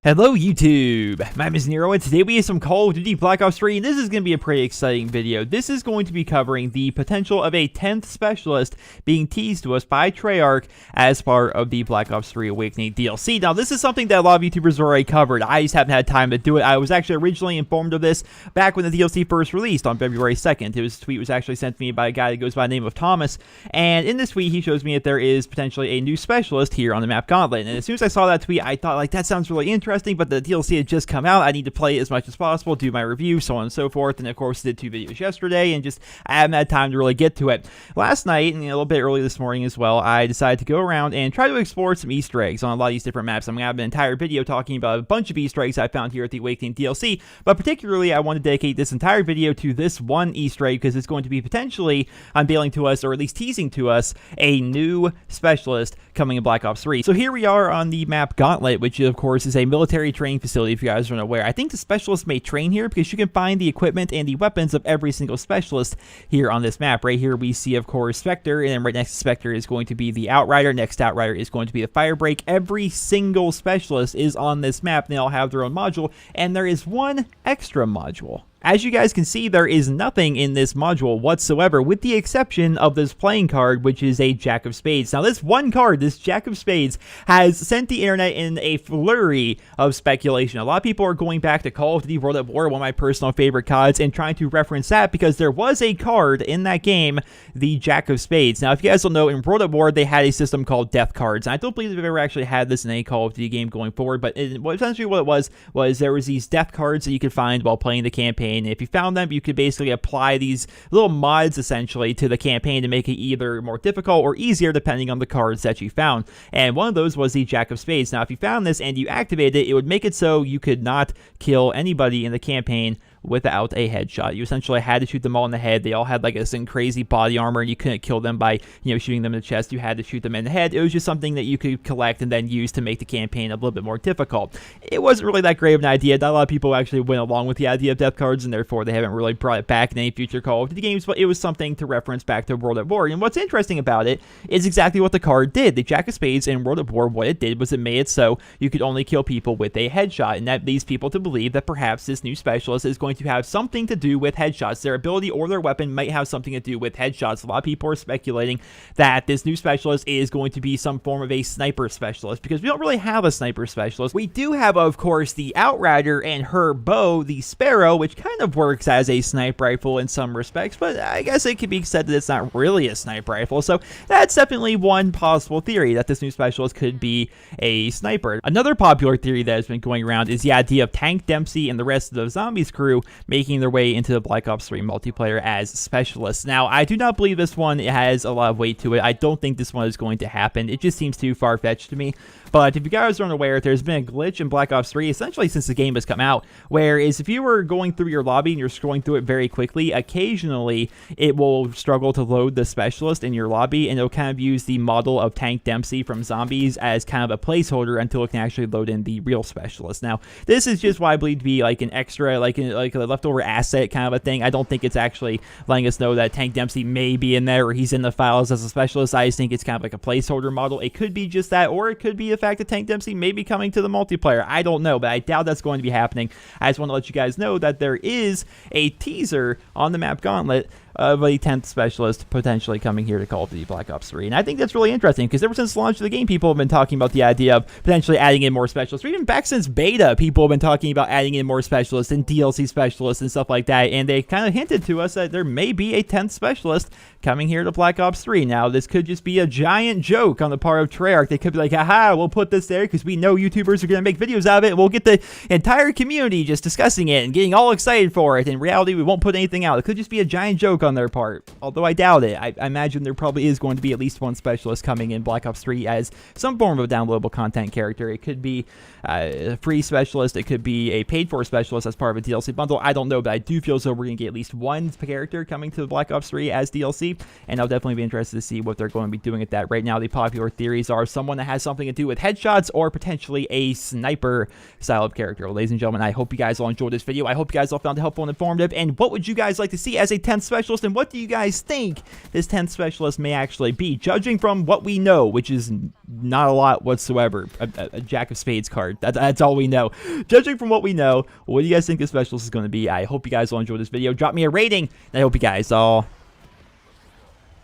Hello YouTube, my name is Nero and today we have some Call of Duty Black Ops 3 and this is going to be a pretty exciting video. This is going to be covering the potential of a 10th specialist being teased to us by Treyarch as part of the Black Ops 3 Awakening DLC. Now this is something that a lot of YouTubers already covered, I just haven't had time to do it. I was actually originally informed of this back when the DLC first released on February 2nd. This tweet was actually sent to me by a guy that goes by the name of Thomas, and in this tweet he shows me that there is potentially a new specialist here on the map Gauntlet, and as soon as I saw that tweet I thought like that sounds really interesting. But the DLC had just come out. I need to play it as much as possible, do my review, so on and so forth. And of course, did 2 videos yesterday, and just I haven't had time to really get to it. Last night, and a little bit early this morning as well, I decided to go around and try to explore some Easter eggs on a lot of these different maps. I'm going to have an entire video talking about a bunch of Easter eggs I found here at the Awakening DLC, but particularly I want to dedicate this entire video to this one Easter egg because it's going to be potentially unveiling to us, or at least teasing to us, a new specialist coming in Black Ops 3. So here we are on the map Gauntlet, which of course is a military training facility if you guys aren't aware. I think the specialists may train here because you can find the equipment and the weapons of every single specialist here on this map. Right here we see of course Spectre, and then right next to Spectre is going to be the Outrider. Next to Outrider is going to be the Firebreak. Every single specialist is on this map, and they all have their own module, and there is one extra module. As you guys can see, there is nothing in this module whatsoever, with the exception of this playing card, which is a Jack of Spades. Now, this one card, this Jack of Spades, has sent the internet in a flurry of speculation. A lot of people are going back to Call of Duty World at War, one of my personal favorite CODs, and trying to reference that because there was a card in that game, the Jack of Spades. Now, if you guys don't know, in World at War, they had a system called Death Cards. And I don't believe they've ever actually had this in any Call of Duty game going forward, but essentially what it was there was these Death Cards that you could find while playing the campaign. If you found them, you could basically apply these little mods essentially to the campaign to make it either more difficult or easier depending on the cards that you found. And one of those was the Jack of Spades. Now, if you found this and you activated it, it would make it so you could not kill anybody in the campaign without a headshot. You essentially had to shoot them all in the head. They all had like some crazy body armor, and you couldn't kill them by, shooting them in the chest. You had to shoot them in the head. It was just something that you could collect and then use to make the campaign a little bit more difficult. It wasn't really that great of an idea. Not a lot of people actually went along with the idea of death cards, and therefore they haven't really brought it back in any future Call of Duty games, but it was something to reference back to World at War. And what's interesting about it is exactly what the card did. The Jack of Spades in World at War, what it did was it made it so you could only kill people with a headshot, and that leads people to believe that perhaps this new specialist is going to have something to do with headshots. Their ability or their weapon might have something to do with headshots. A lot of people are speculating that this new specialist is going to be some form of a sniper specialist, because we don't really have a sniper specialist. We do have, of course, the Outrider and her bow, the Sparrow, which kind of works as a sniper rifle in some respects, but I guess it could be said that it's not really a sniper rifle. So that's definitely one possible theory, that this new specialist could be a sniper. Another popular theory that has been going around is the idea of Tank Dempsey and the rest of the Zombies crew making their way into the Black Ops 3 multiplayer as specialists. Now, I do not believe this one has a lot of weight to it. I don't think this one is going to happen. It just seems too far-fetched to me. But if you guys aren't aware, there's been a glitch in Black Ops 3 essentially since the game has come out, whereas if you were going through your lobby and you're scrolling through it very quickly, occasionally it will struggle to load the specialist in your lobby, and it'll kind of use the model of Tank Dempsey from Zombies as kind of a placeholder until it can actually load in the real specialist. Now, this is just what I believe to be like an extra, like a leftover asset kind of a thing. I don't think it's actually letting us know that Tank Dempsey may be in there or he's in the files as a specialist. I just think it's kind of like a placeholder model. It could be just that, or it could be the fact that Tank Dempsey may be coming to the multiplayer. I don't know, but I doubt that's going to be happening. I just want to let you guys know that there is a teaser on the map Gauntlet of a 10th specialist potentially coming here to Call of Duty Black Ops 3. And I think that's really interesting, because ever since the launch of the game, people have been talking about the idea of potentially adding in more specialists. Or even back since beta, people have been talking about adding in more specialists and DLC specialists and stuff like that. And they kind of hinted to us that there may be a 10th specialist coming here to Black Ops 3. Now, this could just be a giant joke on the part of Treyarch. They could be like, haha, we'll put this there because we know YouTubers are going to make videos out of it. We'll get the entire community just discussing it and getting all excited for it. In reality, we won't put anything out. It could just be a giant joke on their part, although I doubt it. I imagine there probably is going to be at least one specialist coming in Black Ops 3 as some form of a downloadable content character. It could be a free specialist. It could be a paid-for specialist as part of a DLC bundle. I don't know, but I do feel so we're going to get at least one character coming to the Black Ops 3 as DLC. great, and I'll definitely be interested to see what they're going to be doing at that. Right now, the popular theories are someone that has something to do with headshots or potentially a sniper style of character. Well, ladies and gentlemen, I hope you guys all enjoyed this video. I hope you guys all found it helpful and informative, and what would you guys like to see as a 10th specialist, and what do you guys think this 10th specialist may actually be, judging from what we know, which is not a lot whatsoever. A Jack of Spades card. That's all we know. Judging from what we know, what do you guys think this specialist is going to be? I hope you guys all enjoyed this video. Drop me a rating, and I hope you guys all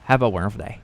have a wonderful day.